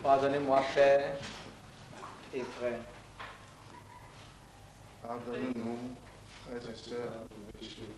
Pardonnez-moi, Père et frères. Pardonne-nous, frères et sœurs, nos péchés.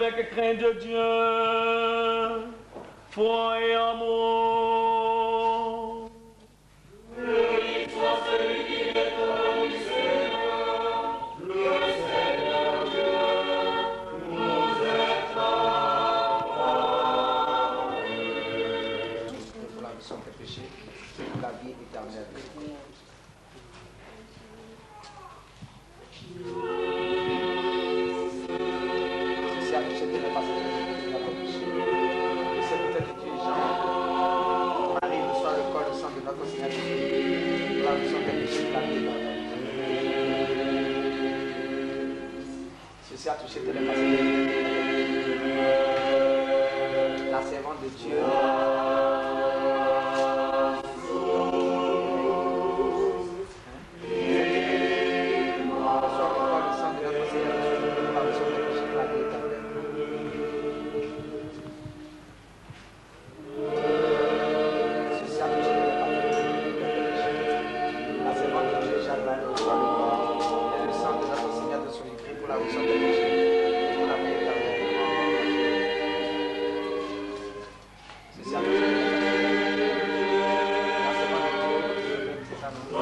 Avec crainte de Dieu, foi et amour. Béni soit celui qui est au Seigneur, le Seigneur Dieu nous est parlé. Pour la mission des péchés, pour la vie éternelle. Ceci a touché tous les passés. La servante de Dieu. La Pour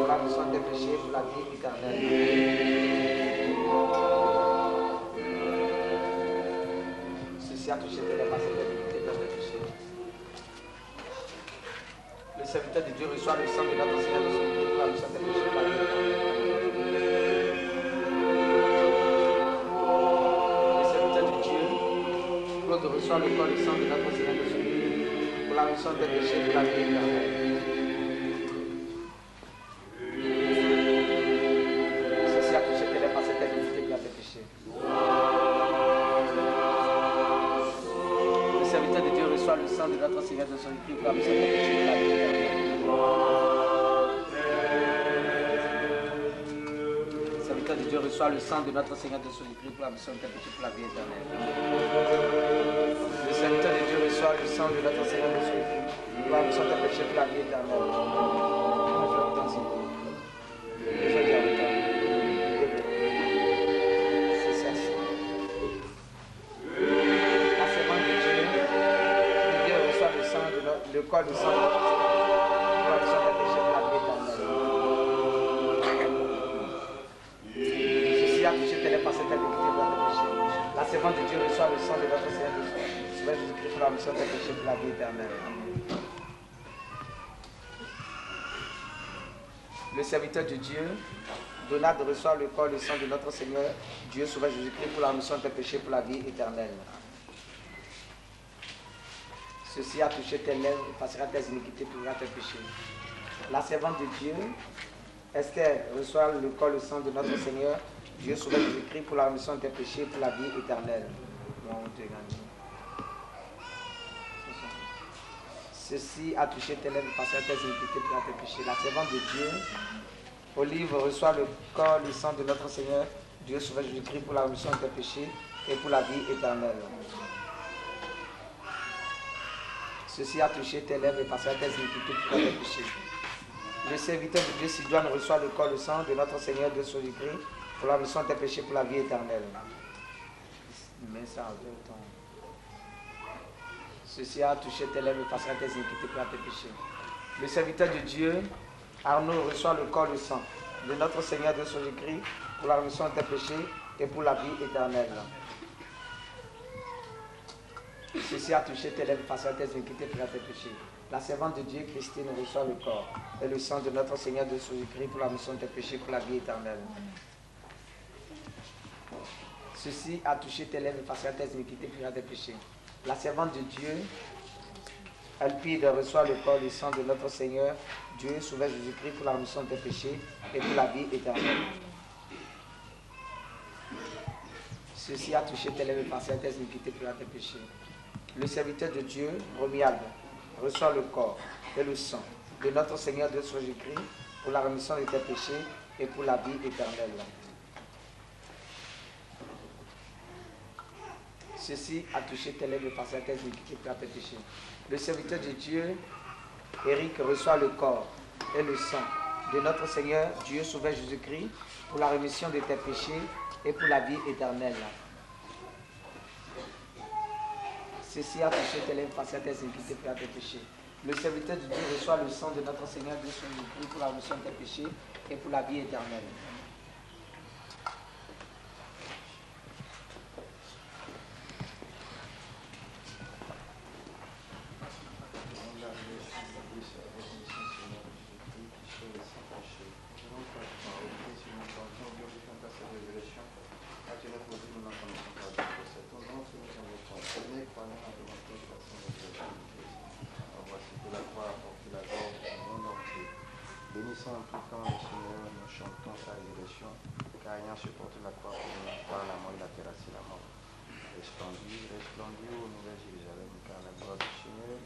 la rémission des péchés, pour la vie éternelle. Ceci a touché tes lèvres, cette iniquité de péché. Le serviteur de Dieu reçoit le sang de notre Seigneur de son Christ pour la rémission des péchés, pour la vie éternelle. De reçoit le corps et le sang de notre Seigneur Jésus pour la rémission des péchés de la vie éternelle. Ceci a touché tes lèvres à cette iniquité qui a tes péchés. Le serviteur de Dieu reçoit le sang de notre Seigneur Jésus pour la rémission des péchés de la vie éternelle. Le serviteur de Dieu reçoit le sang de notre Seigneur Jésus pour la rémission des péchés pour la vie éternelle. Le serviteur de Dieu reçoit le sang de notre Seigneur Jésus-Christ pour la rémission des péchés pour la vie éternelle. C'est ça. La servante de Dieu reçoit le sang de le corps du sang de notre Seigneur pour la rémission des péchés pour la vie éternelle. Ceci a touché tes lèvres par cette iniquité pour la péché. La servante de Dieu reçoit le sang de notre Seigneur Jésus-Christ pour la rémission des péchés pour la vie éternelle. Le serviteur de Dieu, Donald, reçoit le corps et le sang de notre Seigneur Dieu Sauveur Jésus-Christ pour la rémission des péchés pour la vie éternelle. Ceci a touché tes lèvres et passera tes iniquités pour tes péchés. La servante de Dieu, Esther, reçoit le corps et le sang de notre Seigneur Dieu Sauveur Jésus-Christ pour la rémission des péchés pour la vie éternelle. Ceci a touché tes lèvres et passera tes iniquités pour tes péchés. La servante de Dieu, Olive, reçoit le corps et le sang de notre Seigneur Dieu Sauveur Jésus-Christ pour la rémission des péchés et pour la vie éternelle. Ceci a touché tes lèvres et passera tes iniquités pour tes péchés. Le serviteur de Dieu, Sidoine, reçoit le corps et le sang de notre Seigneur Dieu Jésus-Christ pour la rémission des péchés pour la vie éternelle. Mais ça temps. Ceci a touché tes lèvres et passera tes iniquités pour tes péchés. Le serviteur de Dieu, Arnaud, reçoit le corps et le sang de notre Seigneur Dieu Jésus-Christ pour la rémission des péchés et pour la vie éternelle. Ceci a touché tes lèvres et passera tes iniquités pour tes péchés. La servante de Dieu, Christine, reçoit le corps et le sang de notre Seigneur Dieu Jésus-Christ pour la rémission des péchés pour la vie éternelle. Ceci a touché tes lèvres et passera tes iniquités pour tes péchés. La servante de Dieu, Alpide, reçoit le corps et le sang de notre Seigneur Dieu Sauveur Jésus-Christ pour la rémission des péchés et pour la vie éternelle. Ceci a touché tes lèvres et passera tes iniquités pour tes péchés. Le serviteur de Dieu, Romuald, reçoit le corps et le sang de notre Seigneur Dieu Jésus-Christ pour la rémission de tes péchés et pour la vie éternelle. Ceci a touché tes lèvres et passera tes iniquités pour tes péchés. Le serviteur de Dieu, Éric, reçoit le corps et le sang de notre Seigneur Dieu Sauveur Jésus-Christ pour la rémission de tes péchés et pour la vie éternelle. Ceci a touché tes lèvres et passera tes iniquités pour tes péchés. Le serviteur de Dieu reçoit le sang de notre Seigneur Dieu Jésus-Christ pour la rémission de tes péchés et pour la vie éternelle. Bénissons en tout temps le Seigneur, nous chantons sa résurrection, car ayant supporté la croix pour nous par la mort, il a terrassé la mort. Resplendis, resplendis ô nouvelle Jérusalem, car la gloire du Seigneur,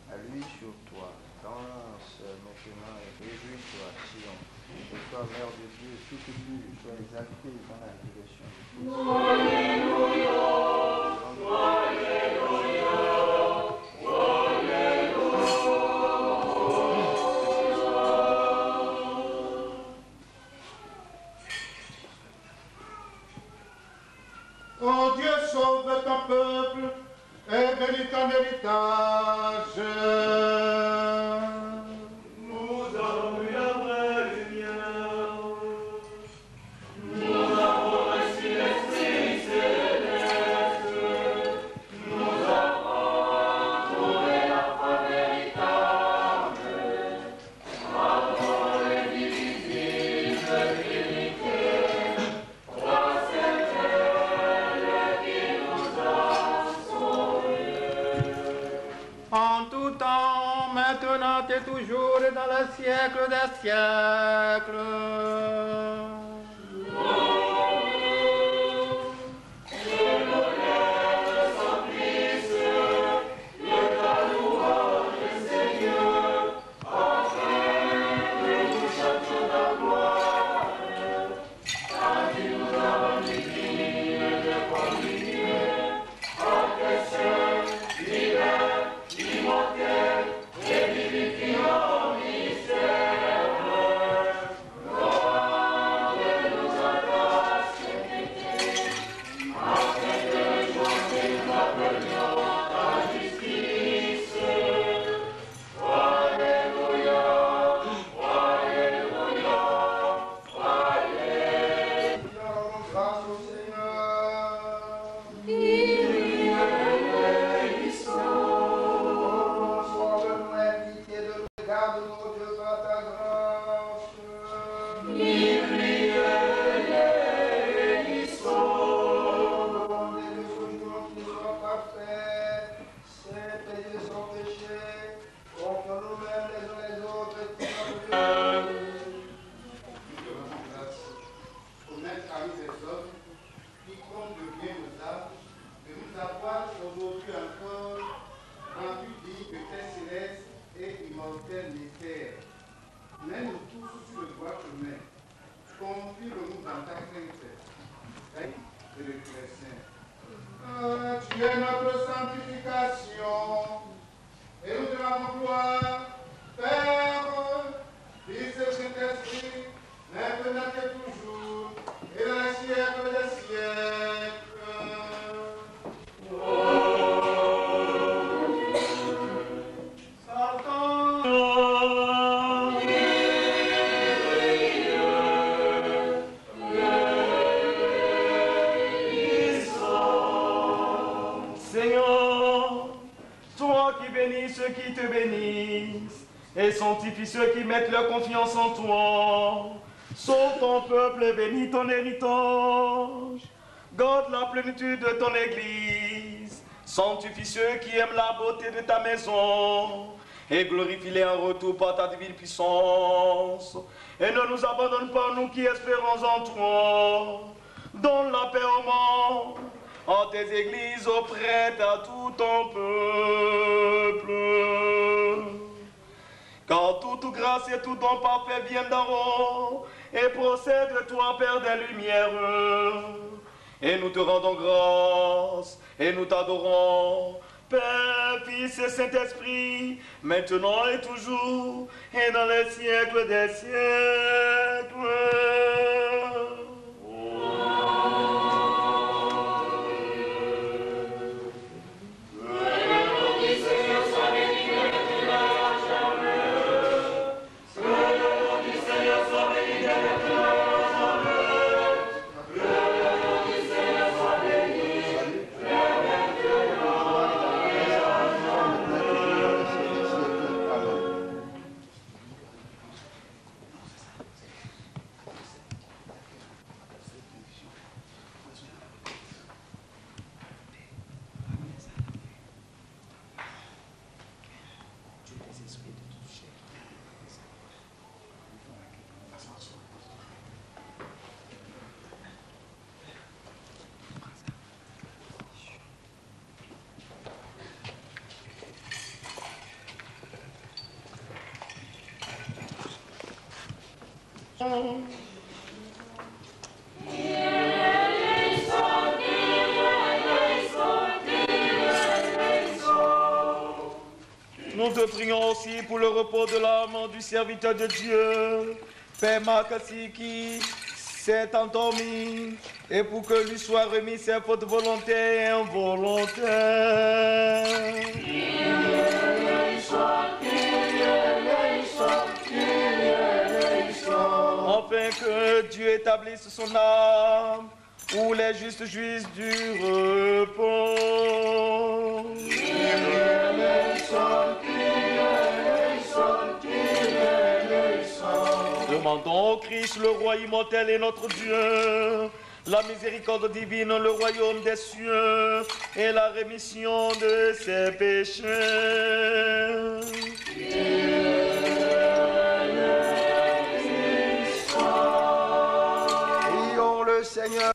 à lui sur toi, danse maintenant et réjouis-toi, Sion. Et toi, Mère de Dieu, tout pure, sois exalté dans la résurrection. Alléluia. Oh Dieu, sauve ton peuple et bénis ton héritage. en tout temps, maintenant et toujours et dans le siècle des siècles. Tu es notre sanctification et nous te rendons gloire, Père, Fils et Saint-Esprit, maintenant et toujours, et dans les siècles des siècles. Ceux qui te bénissent et sanctifie ceux qui mettent leur confiance en toi. Sauve ton peuple et bénis ton héritage. Garde la plénitude de ton église. Sanctifie ceux qui aiment la beauté de ta maison et glorifie-les en retour par ta divine puissance. Et ne nous abandonne pas, nous qui espérons en toi. Donne la paix au monde, en tes églises auprès de tout ton peuple. Car toute grâce et tout don parfait viennent d'en haut et procèdent de toi, Père des Lumières. Et nous te rendons grâce et nous t'adorons, Père, Fils et Saint-Esprit, maintenant et toujours et dans les siècles des siècles. Nous te prions aussi pour le repos de l'âme du serviteur de Dieu, Père Makassi, qui s'est endormi, et pour que lui soient remis ses fautes volontaires et involontaires. Afin que Dieu établisse son âme, où les justes jouissent du repos. Demandons au Christ, le roi immortel et notre Dieu, la miséricorde divine, le royaume des cieux et la rémission de ses péchés. Prions le Seigneur.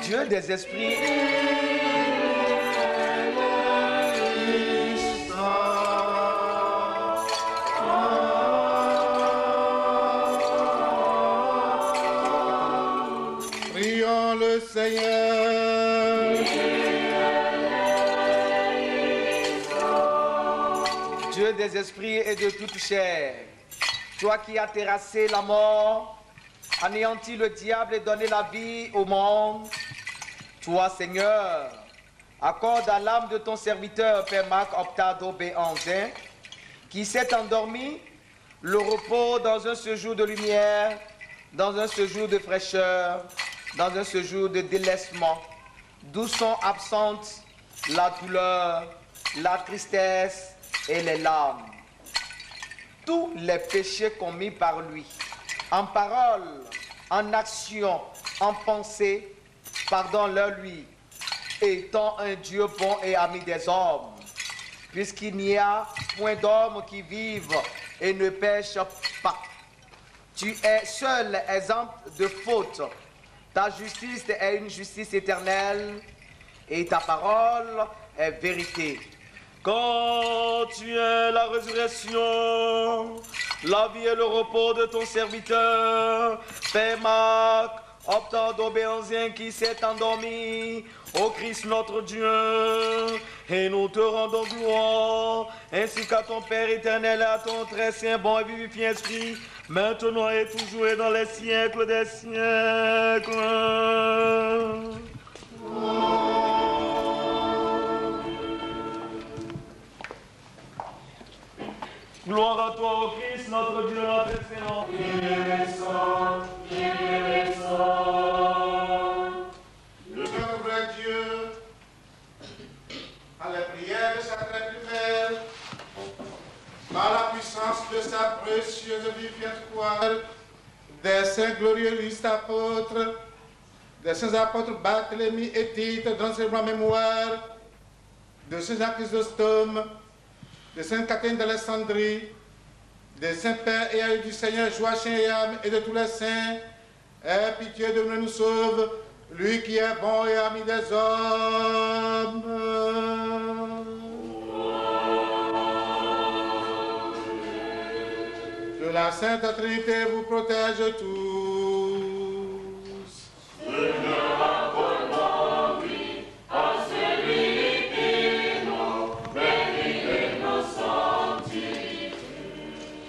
Dieu des esprits, Prions le Seigneur. Dieu des esprits et de toute chair, toi qui as terrassé la mort, anéanti le diable et donné la vie au monde, toi, Seigneur, accorde à l'âme de ton serviteur, Père Marc Optado Béanzin, qui s'est endormi, le repos dans un séjour de lumière, dans un séjour de fraîcheur, dans un séjour de délaissement, d'où sont absentes la douleur, la tristesse et les larmes. Tous les péchés commis par lui, en parole, en action, en pensée, pardonne-leur lui, étant un Dieu bon et ami des hommes, puisqu'il n'y a point d'hommes qui vivent et ne pêchent pas. Tu es seul exemple de faute. Ta justice est une justice éternelle et ta parole est vérité. Quand tu es la résurrection, la vie et le repos de ton serviteur, Père Marc, optant d'Obéanzien qui s'est endormi, ô Christ notre Dieu, et nous te rendons gloire, ainsi qu'à ton Père éternel et à ton très saint, bon et vivifiant esprit, maintenant et toujours et dans les siècles des siècles. Gloire à toi, ô Christ, notre Dieu, notre excellent. Notre vrai Dieu, à la prière de sa traite humaine, par la puissance de sa précieuse vivificatoire, des saints glorieux listes apôtres, des saints apôtres Barthélemy et Tite, dans ses mémoire, de saint Jacques Chrysostome, de sainte Catherine d'Alexandrie, des saints pères et aïeux du Seigneur Joachim et Am et de tous les saints, aie pitié de nous, nous sauve, lui qui est bon et ami des hommes. Que la Sainte Trinité vous protège tous.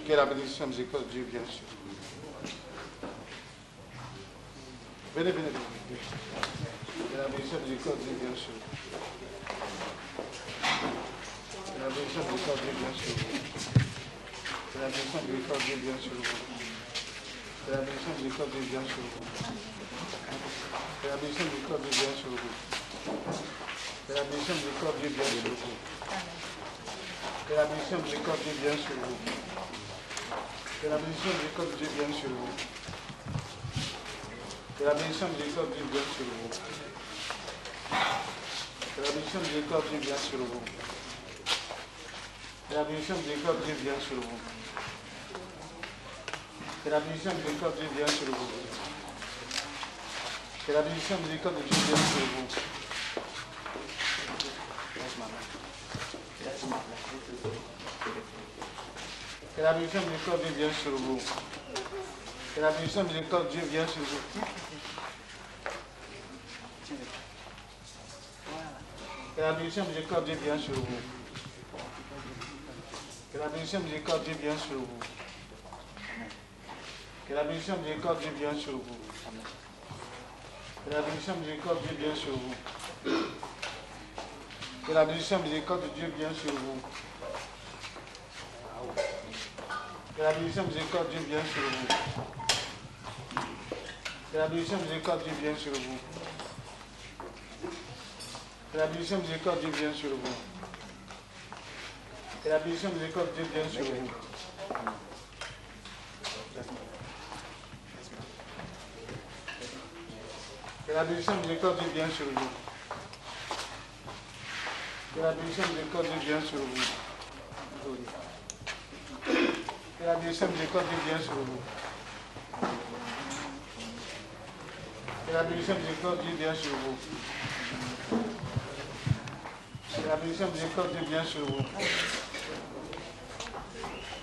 Que la bénédiction de miséricorde de Dieu vienne sur vous. Venez, venez, venez. Que la bénédiction de miséricorde de Dieu vienne sur vous. Que la bénédiction de miséricorde de Dieu vienne sur vous. Que la bénédiction de miséricorde de Dieu vienne sur vous. Que la bénédiction de miséricorde de Dieu vienne sur vous. Que la bénédiction de miséricorde de Dieu vienne sur vous. Que la bénédiction de miséricorde de Dieu vienne sur vous. Que la bénédiction de miséricorde de Dieu vienne sur vous. Que la bénédiction de l'école de Dieu vienne sur vous. Que la bénédiction de l'école de Dieu vienne sur vous. Que la bénédiction de l'école de Dieu vienne sur vous. Que la bénédiction de l'école de Dieu vienne sur vous. Que la bénédiction de l'école de Dieu vienne sur vous. Que la bénédiction de l'école de Dieu vienne sur vous. Que la bénédiction de l'école de Dieu vienne sur vous. Que la bénédiction de l'école de Dieu vienne sur vous. Que la bénédiction de l'école de Dieu vienne sur vous. Que la bénédiction de l'école de Dieu vienne sur vous. Que la bénédiction de l'école de Dieu vienne sur vous. Que la bénédiction de l'école de Dieu vienne sur vous. Que la bénédiction de l'école de Dieu vienne sur vous. Que la bénédiction de l'école de Dieu vienne sur vous. Que la bénédiction de l'école de Dieu vienne sur vous. Que la bénédiction de l'école de Dieu vienne sur vous. Que la bénédiction de l'école de Dieu vienne sur vous. la bénédiction miséricordieux vienne sur vous. Que la bénédiction miséricordieux vienne sur vous. Que la bénédiction miséricordieux vienne sur vous. Que la bénédiction miséricordieux vienne sur vous. Que la bénédiction miséricordieux vienne sur vous.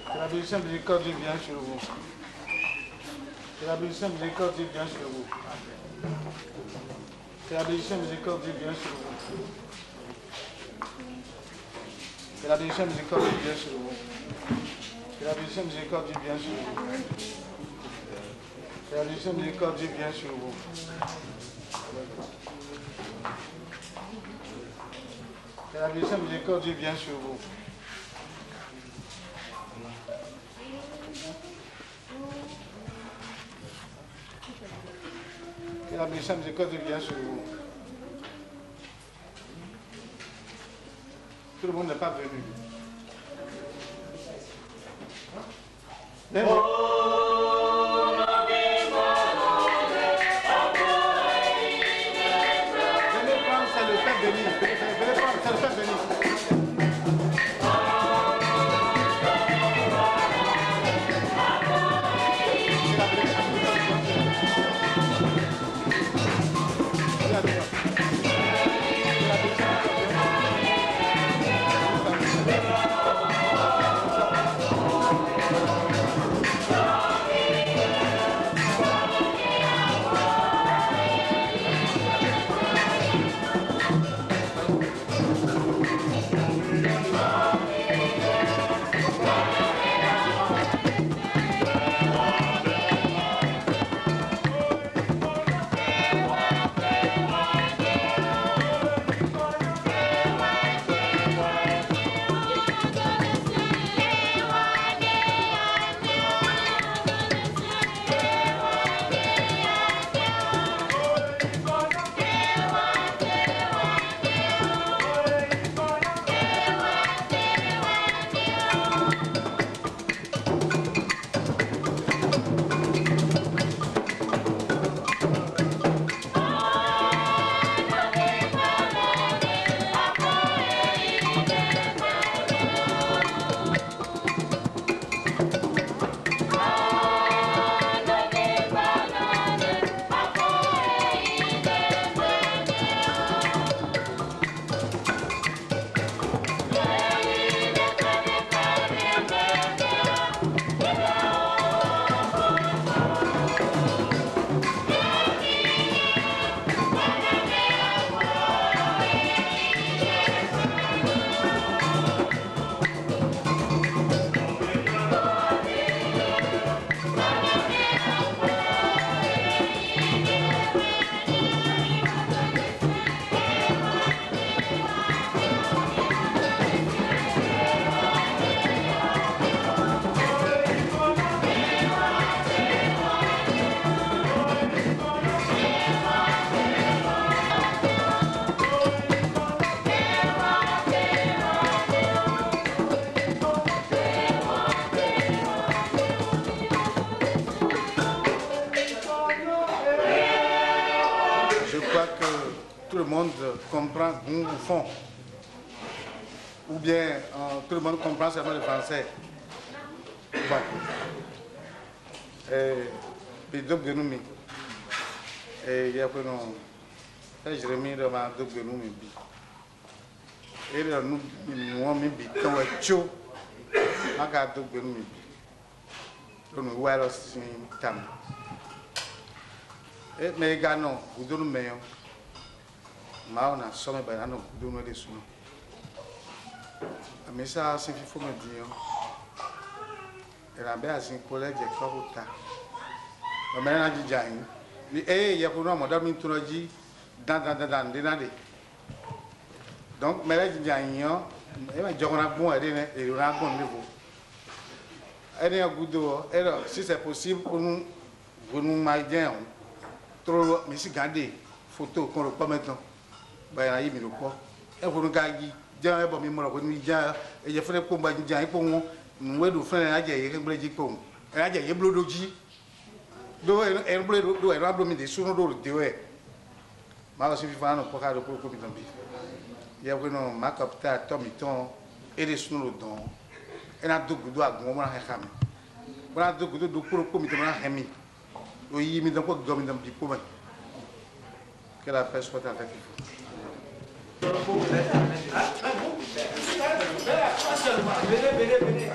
Que la bénédiction miséricordieux vienne sur vous. Que la bénédiction miséricordieux vienne sur vous. Que la bénédiction miséricordieux vienne sur vous. Que la bénédiction miséricordieux vienne sur vous. Que la bénédiction miséricordieux vienne sur vous. Que la bénédiction miséricordieux vienne sur vous. Que la bénédiction miséricordieux vienne sur vous. Que la bénédiction miséricordieux vienne sur vous. Tout le monde n'est pas venu. Venez prendre, c'est le fait béni. Venez prendre, c'est le fait béni. Comprend ou fond, ou bien tout le monde comprend seulement le français. Bon. Puis donc de nous, et il y a que nous, je remets dans ma donc de nous, et nous, nous, quand on chaud, ma carte donc de nous, nous, voilà, c'est tam. Et mais gars non, vous donnez meilleur. Maona some banano duno de suno. Amesa se fifo me dio. Era be asin college e fakuta. O me na jijain. Ni ya kuno mo da mi tunoji dan de na de. Donc me la jijain yo, e ma jogona bon e de ne e ra bon de vo. Ene agudo, alors si c'est possible pour nous maïdien. Trop mais si garder photo qu'on reprend maintenant. Bah il me le quoi et vous nous gagnez déjà et bon mais moi vous nous déjà et je ferai pour bailler déjà et pour nous nous nous faire un aja et remblai du pont un aja et blodoji do et blodo do et rablo mi de sunu do de ouais Ma si vivant no pokado pour ko bitambi. Ya ko no makapta tomiton ele sunu don. Ena dugu do agun mo na khami. Bona dugu do pour ko mitamana khami. O yi mi dan ko do mi dan bi ko ba. Que la paix soit avec vous. Venez.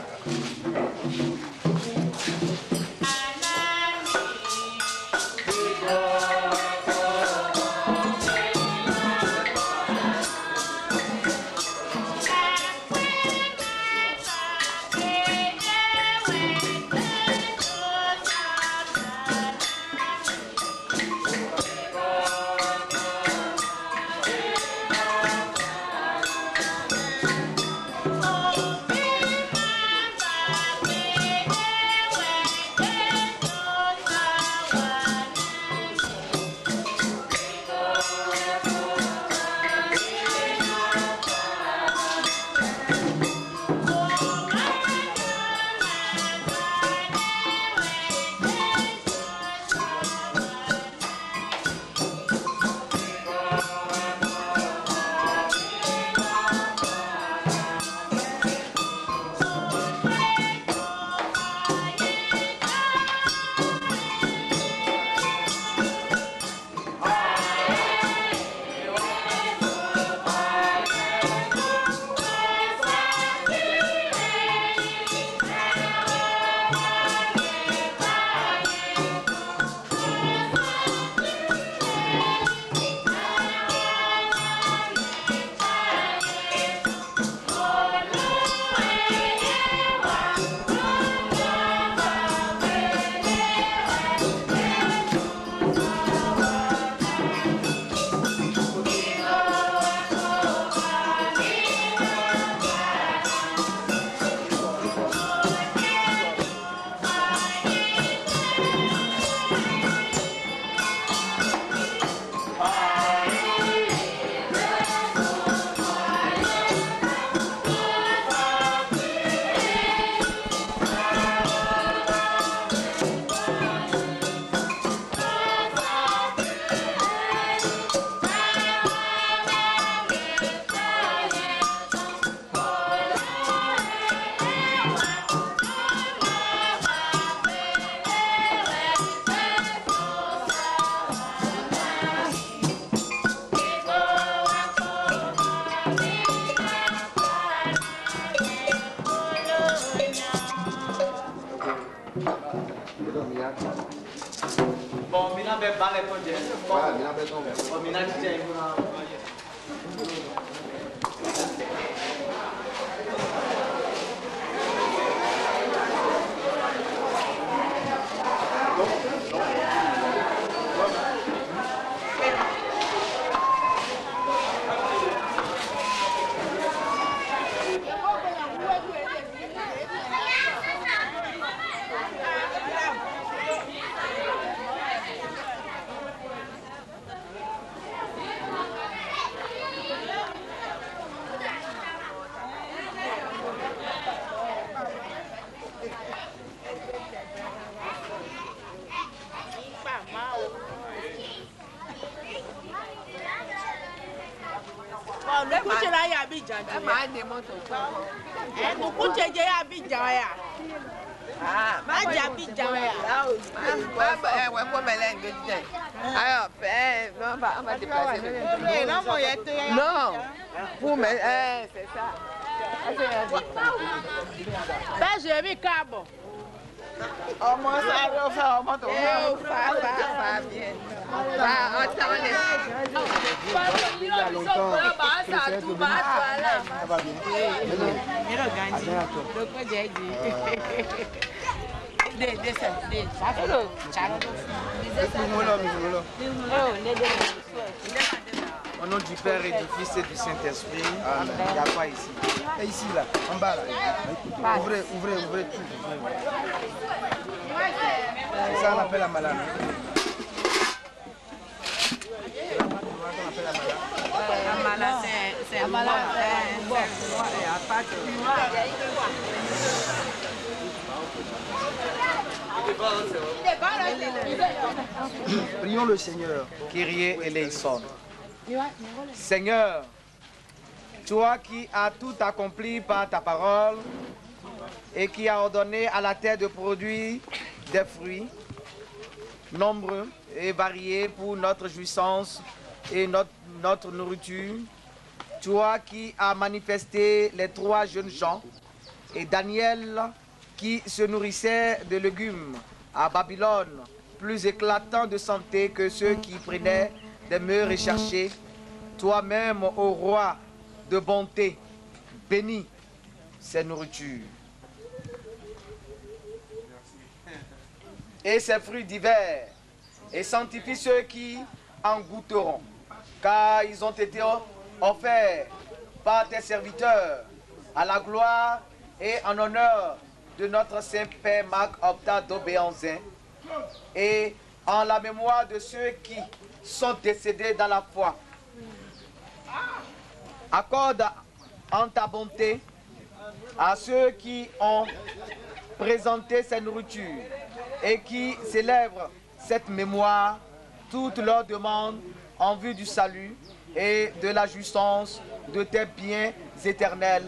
Bon, mina be balé pour dire. Voilà, mina be tombe. Bon, mina dit Non, vous mais c'est ça. Ben, j'ai mis carbone. Au moins, ça va faire un moto. Pas bien. Au nom du Père et du Fils et du Saint-Esprit, il y a quoi ici? Et ici, là, en bas, là. Ouvrez tout. C'est ça, on appelle la malade. La malade, c'est malade. Prions le Seigneur, Kyrie eleison. Seigneur, toi qui as tout accompli par ta parole et qui as ordonné à la terre de produire des fruits nombreux et variés pour notre jouissance et notre nourriture, toi qui as manifesté les 3 jeunes gens et Daniel qui se nourrissait de légumes à Babylone, plus éclatant de santé que ceux qui prenaient des mets recherchés, toi-même, ô roi de bonté, bénis ces nourritures et ces fruits divers, et sanctifie ceux qui en goûteront, car ils ont été offerts par tes serviteurs à la gloire et en honneur de notre Saint-Père Marc Optat d'Aubéanzin, et en la mémoire de ceux qui sont décédés dans la foi. Accorde en ta bonté à ceux qui ont présenté ces nourritures et qui célèbrent cette mémoire toutes leurs demandes en vue du salut et de la jouissance de tes biens éternels,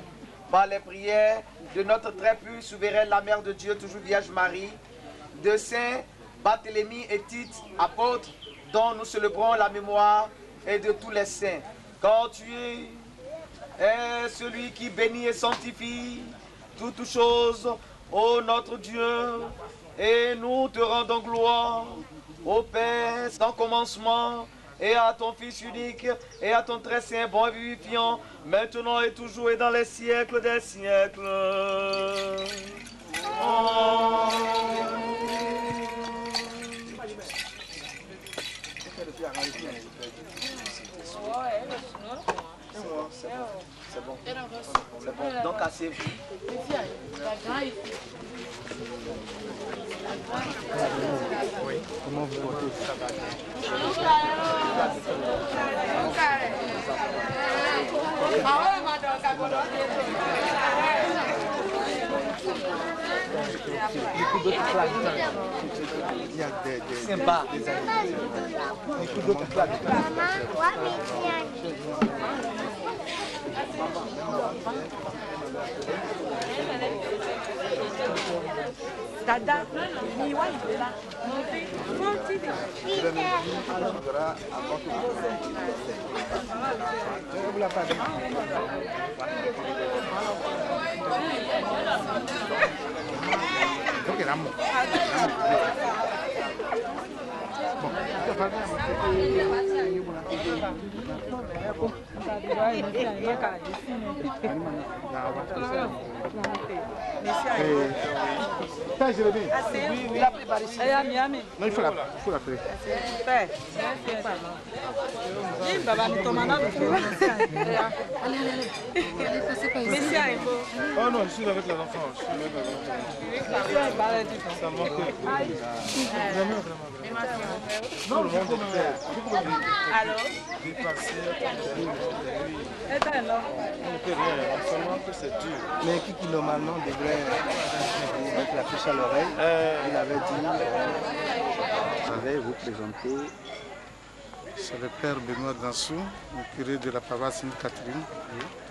par les prières de notre très pure souveraine, la Mère de Dieu, toujours Vierge Marie, de Saint Barthélemy et Tite, apôtres, dont nous célébrons la mémoire, et de tous les saints. Car tu es celui qui bénit et sanctifie toutes choses, ô notre Dieu, et nous te rendons gloire, ô Père, sans commencement, et à ton Fils unique, et à ton très saint, bon et vivifiant, maintenant et toujours et dans les siècles des siècles. C'est bon. C'est bon. Donc asseyez-vous. Oui. Comment vous portez? Beaucoup d'autres plaques. Il y a des sympa. Beaucoup d'autres plaques. Dada, Miwa, il est là. Il a préparé ça. Non, il faut l'appeler. Oh non, je suis avec les enfants. Ça manque. Vraiment. Non, le monde est clair. Alors Dépasser, on ne peut rien, seulement que c'est dur. Mais qui normalement devrait mettre la fiche à l'oreille, il avait dit, je vais vous présenter. C'est le père Benoît Dansou, le curé de la paroisse Sainte-Catherine,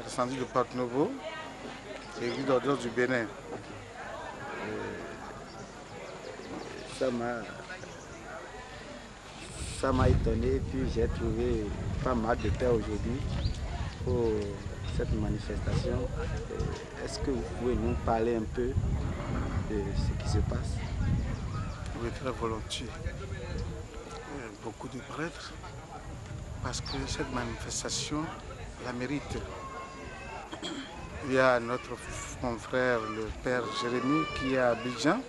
descendu de Porte-Novo, église d'ordre du Bénin. Ça m'a étonné, puis j'ai trouvé pas mal de paix aujourd'hui pour cette manifestation. Est-ce que vous pouvez nous parler un peu de ce qui se passe? Oui, très volontiers. Beaucoup de prêtres, parce que cette manifestation la mérite. Il y a notre confrère, le père Jérémie, qui est à Abidjan.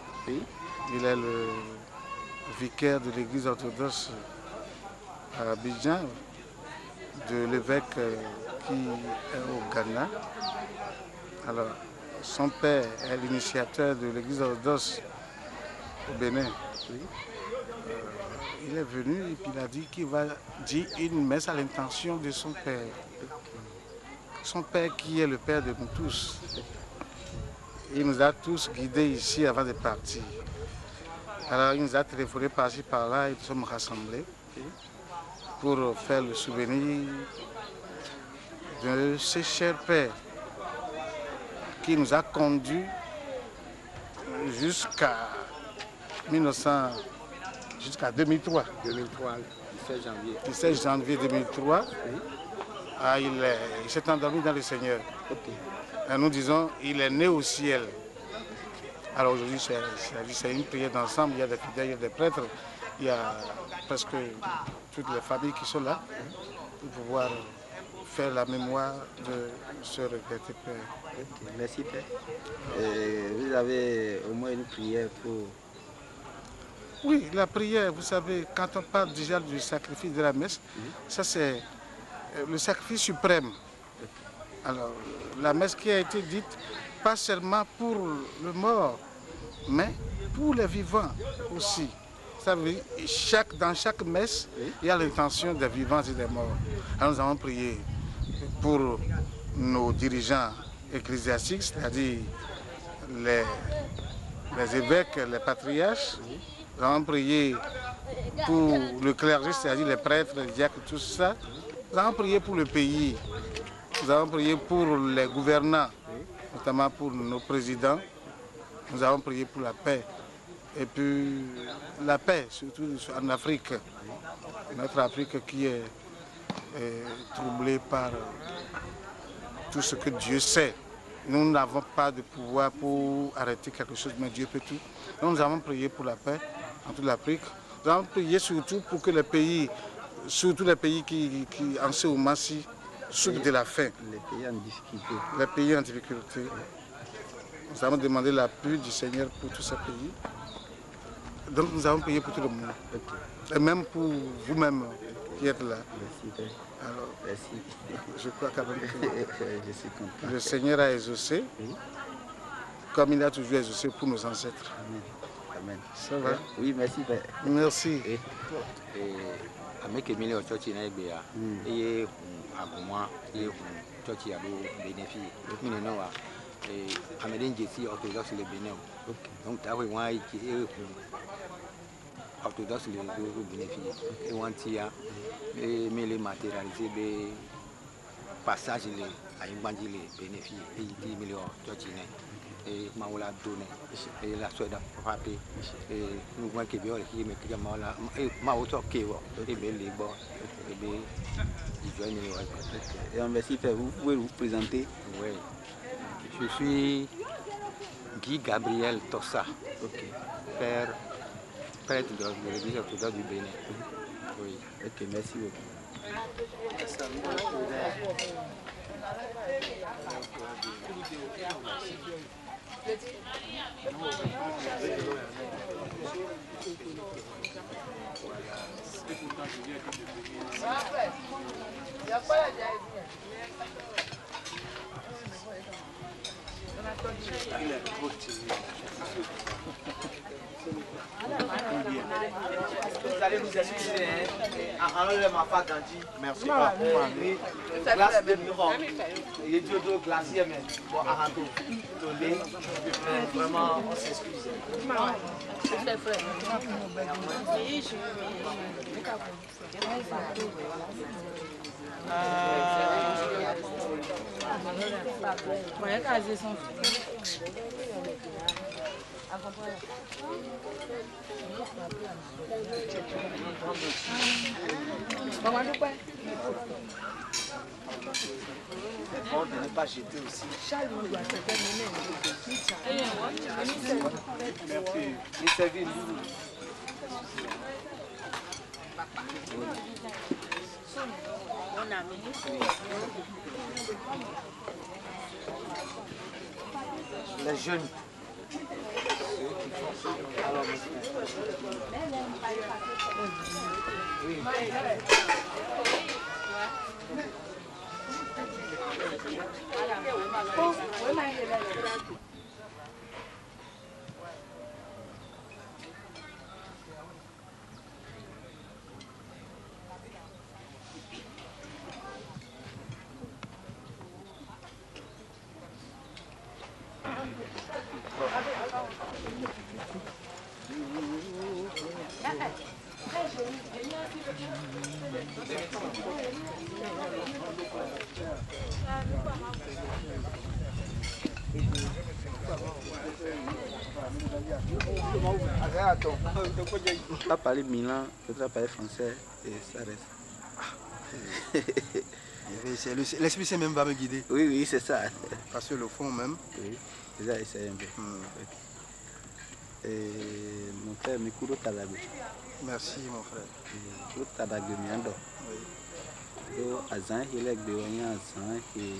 Il est le vicaire de l'église orthodoxe à Abidjan, de l'évêque qui est au Ghana. Alors, son père est l'initiateur de l'église orthodoxe au Bénin. Il est venu et puis il a dit qu'il va dire une messe à l'intention de son père. Son père qui est le père de nous tous. Il nous a tous guidés ici avant de partir. Alors il nous a téléphoné par-ci par-là et nous sommes rassemblés. pour faire le souvenir de ce cher père qui nous a conduits jusqu'à 2003. 2003, 17 janvier. 17 janvier 2003. Ah, il s'est endormi dans le Seigneur. Et nous disons, il est né au ciel. Alors aujourd'hui, c'est une prière d'ensemble. Il y a des fidèles, il y a des prêtres, il y a presque toutes les familles qui sont là pour pouvoir faire la mémoire de ce regretté père. Merci père. Vous avez au moins une prière pour... Oui, la prière, vous savez, quand on parle déjà du sacrifice de la messe, ça c'est le sacrifice suprême. Alors, la messe qui a été dite, pas seulement pour le mort, mais pour les vivants aussi. Ça veut dire, dans chaque messe, il y a l'intention des vivants et des morts. Alors nous avons prié pour nos dirigeants ecclésiastiques, c'est-à-dire les évêques, les patriarches. Nous avons prié pour le clergé, c'est-à-dire les prêtres, les diacres, tout ça. Nous avons prié pour le pays. Nous avons prié pour les gouvernants, notamment pour nos présidents. Nous avons prié pour la paix. Et puis la paix, surtout en Afrique. Notre Afrique qui est troublée par tout ce que Dieu sait. Nous n'avons pas de pouvoir pour arrêter quelque chose, mais Dieu peut tout. Donc nous avons prié pour la paix en toute l'Afrique. Nous avons prié surtout pour que les pays, surtout les pays qui en ce moment-ci, souffrent de la faim. Les pays en difficulté. Les pays en difficulté. Nous avons demandé l'appui du Seigneur pour tous ces pays. Donc nous avons prié pour tout le monde. Et même pour vous-même qui êtes là. Merci. Alors, merci. Je crois quand même que je suis content. Le Seigneur a exaucé, comme il a toujours exaucé pour nos ancêtres. Amen. Amen. Ça va? Oui, merci. Merci. Avec Emile Ochochi na egbe ya eye aguma ye Ochochi ya do bénéfice mine no wa ameden jesi orthodoxe le Bénin donc ta we wa iki orthodoxe le do bénéfice et wantia et mele matérialisé be passage le ayimbanji le bénéfice et dit Emile Ochochi na et maola donné et la soda frappé et nous voyons que bien qui me crie maola et maoto kewo et bien les bords et bien et on merci père, vous pouvez vous présenter? Oui, je suis Guy Gabriel Tossa, père prêtre de l'église orthodoxe du Bénin. Oui. Ok, merci beaucoup. Vous allez nous excuser, en ma Gandhi. Merci. Glace de Miron. Il y a du glacier, mais bon, arrêtons. Vraiment, on s'excuse. On ne pas jeter aussi. Merci. Les services. Les jeunes. Alors, oui. Pas parler milan, peut-être parler français et ça reste. L'esprit c'est même va me guider. Oui, oui, c'est ça. Parce que le fond même. Oui, déjà essayé un peu. Et mon frère Mikuro Tadago. Merci mon frère. Mikuro Tadago Miando. Oui. Azan, il est béoyen Azan et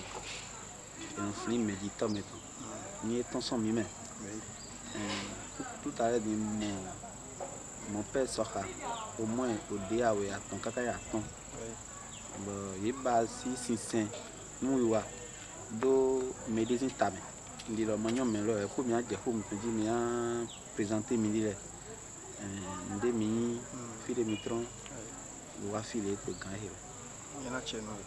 un film méditant maintenant. Ni étant son mime. Tout à l'heure, mon père sort au moins au dia ou à ton caca à ton. Il est basé si saint. Nous, do médecin tabe. Il dit le manion, mais là, il faut bien dire, il faut bien présenter midi. Demi, fille de mitron, ou à filer pour gagner. Il y en a chez nous.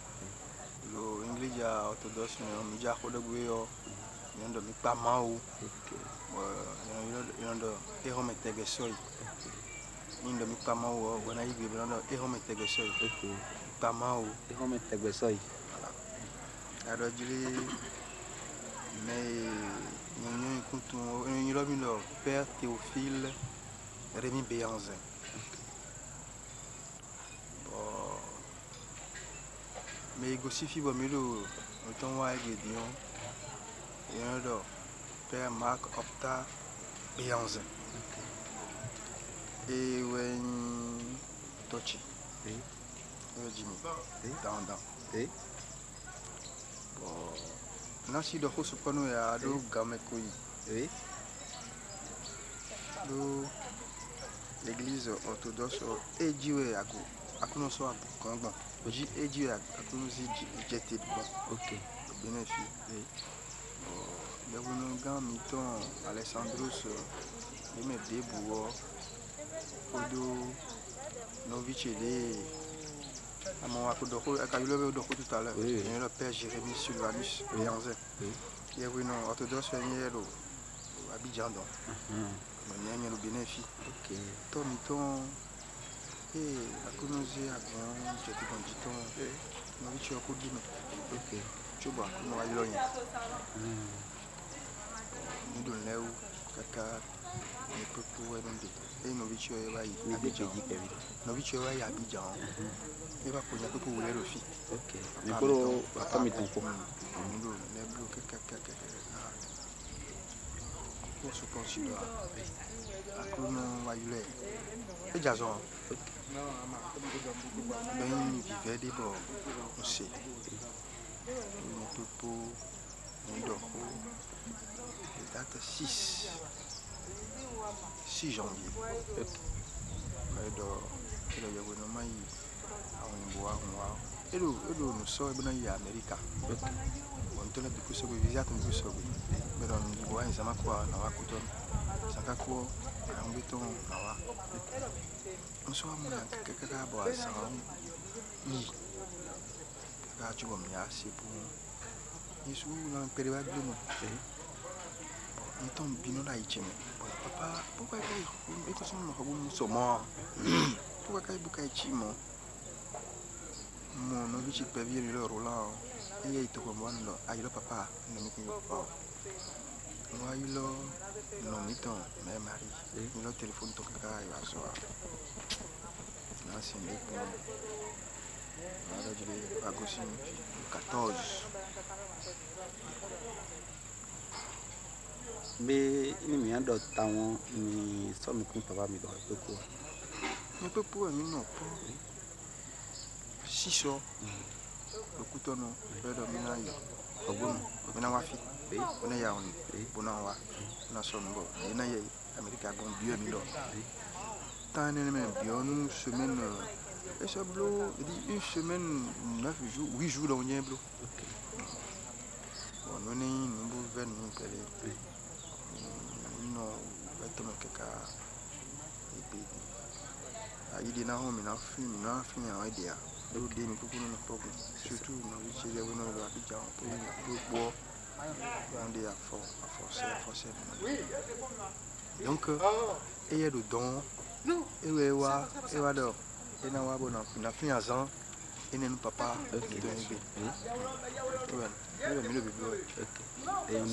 L'anglais orthodoxe, mais on dit à quoi de guéo. Il y en a pas mal. Il y en a des hommes qui sont il y en a pas mal. On a eu des hommes qui sont pas mal. Des hommes qui sont alors, je dis, mais il y a le père Théophile Rémi Béanzin. Mais il y a aussi le temps où il y a le père Marc Opta Béanzin. Et when Tochi. Jimmy. Dans. Nasi do hosu pano ya do gamekoi. L'église orthodoxe ejiwe akunoso akongba. Oji ejiwe akunosi jeté bon. OK. Bénéfice. Le gars miton Alessandros il met des bouaux. Odo Novicele à mon accord tout à l'heure, il y a le père Jérémy Sylvanus Béanzin. Il y a un orthodoxe à Abidjan. Il y a un bénéfice. Ton et à Konosé, à Grand, j'ai tout dans du temps. Nous avons un coup de main. OK. Tu vois, nous avons l'oignon. Nous donnons où, caca, nous pouvons pouvoir demander. Et nous avons Abidjan. Nous avons Abidjan. Il va pour pour le fi. OK. Mais pour comme ton coup. Pour se considérer. À comment va il est. Et jason. Ben il vivait des bords. On sait. On peut pour nous dormir. Date 6 janvier. Alors, il y a un et nous sommes en Amérique. On a beaucoup de visite, mais on voit un quoi, on soit quelqu'un à boire ça. Oui, tu vas me assez pour nous. Ils sont dans une période de nous. Ils tombent bien là, ils papa, pourquoi ils sont morts? Pourquoi ils sont morts? Mon novice peut venir le roulant et il te comprend le papa ne me connaît pas. Moi il le non miton mais Marie il le téléphone ton gars il va soir. Là c'est le point. Là je vais à gauche 14. Mais il me a d'autres temps mais ça me compte pas mais dans le peu quoi. Un peu pour non pas. 6 ans, le couteau non, le dominant, au bon, on a wafi, on a yaouni, on a wa, on a son bon, on a yé, Amérique a bon bien milo. Tant même bien une semaine, et ce bleu, une semaine, 9 jours, 8 jours dans le bleu. On est une bonne nous pelé, non, vêtements caca, et puis, il dit non, mais non, fini en idée. Surtout dans les chez les Abidjan pour boire on dit à forcer. Donc il y a des dons et alors et n'a pas bon na fin azan et nous papa C'est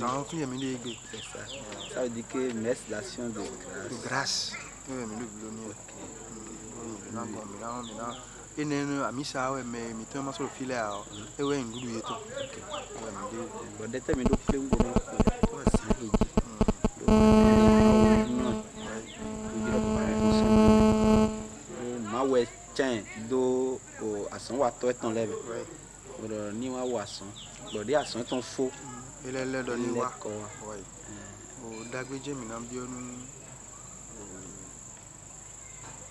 ça. Ça veut dire que messe d'action de grâce. Do ação wa to ton leve ro ni wa wa ação bo de ação ton fo ele le do ni wa ko wa o dagbeje mi na bi onu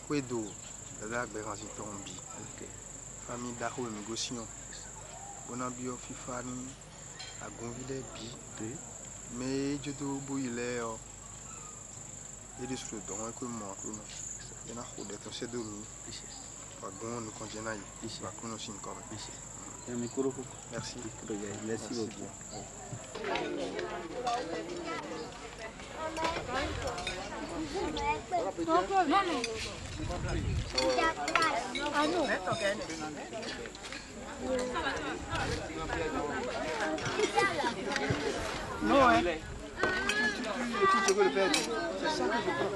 kwedo da gbe kan si ton bi famille da ho mi go siyon bona bi o fifa ni agunvile bi me jodo bo ile o ele suru don ko mo ko no ena ho de to se do mi nous continuons ici. Merci. Merci beaucoup. Non, hein? Tu veux le faire? C'est ça que je crois.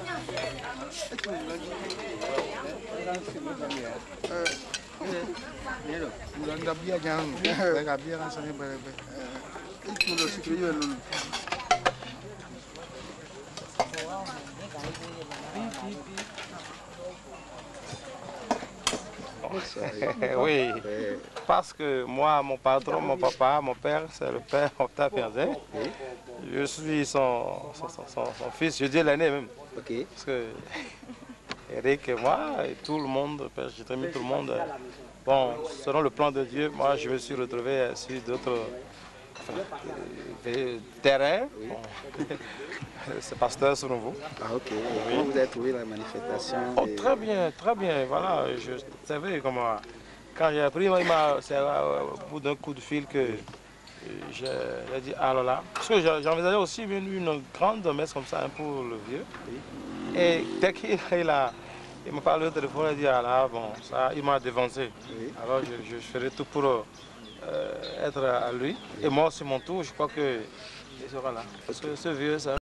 Oui, parce que moi, mon patron, mon papa, mon père, c'est le père Octave Pianzin. Je suis son fils, je dis l'aîné même. Parce que Eric et moi, et tout le monde, Père Jérémie, tout le monde, bon, selon le plan de Dieu, moi je me suis retrouvé sur d'autres terrains. Bon. C'est pasteur sur nouveau. Ah ok. Oui. Comment vous avez trouvé la manifestation? Oh, très bien, voilà. Je savais comment. Quand j'ai appris, c'est au bout d'un coup de fil que j'ai dit alors là. Parce que j'envisageais aussi une grande messe comme ça, pour le vieux. Oui. Et dès qu'il m'a parlé au téléphone, il a dit alors bon, ça, il m'a dévancé. Oui. Alors je ferai tout pour être à lui. Et moi aussi, mon tour, je crois que il sera là. Parce que ce vieux, ça.